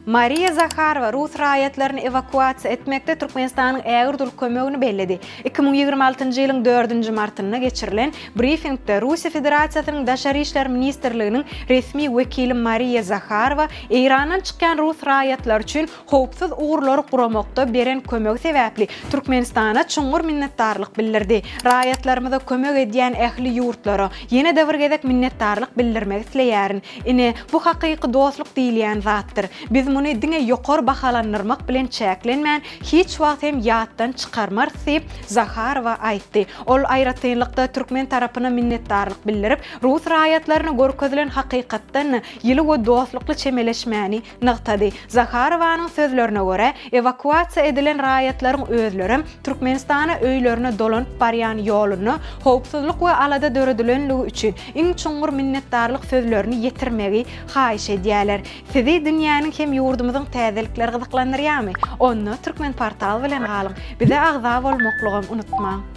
Mariya Zakharova Rus raýatlaryny evakuasiýa etmekde Türkmenistanyň ägirdul kömegini bellidi. 2026-njy ýylyň 4-nji martyna geçirilen briefingde Russiýa Federasiýasynyň Daşary işler ministrliginiň resmi wekili Mariya Zakharova Eýrandan çykan Rus raýatlar üçin howpsuz uğurlary guramakda beren kömegi sebäpli Türkmenistana çuňur minnetdarlyk bildirdi. Raýatlarymyza kömek edýän ähli ýurtlara ýene-de bir gezek minnetdarlyk bildirmek isleýärin. Ine bu hakyky dostluk diýilýän zatdyr. Biz muny diňe ýokary bahalanyrmak bilen çäklenmän, hiç wagt hem ýatdan çykarmar diýip Zakharova aýtdy. Ol aýratynlykda Türkmen tarapyna minnetdarlyk bildirip, Rus raýatlaryna görkezilen hakykatdan ýyly we dostlukly çemeleşmäni nykdy. Zakharovanyň sözlerine görä, evakuasiýa edilen raýatlaryň özleri Türkmenistana öýlerine dolanyp barýan ýoluny howpsuzlyk we alada döredilenligi üçin iň çuňur minnetdarlyk sözlerini ýetirmegi haýyş edýärler. Sizi dünýäniň hem ýurdumyzyň täzelikleri gyzyklandyrýarmy? Onu Türkmen portal bilen galyň. Bize agza bolmaklygym unutmaň.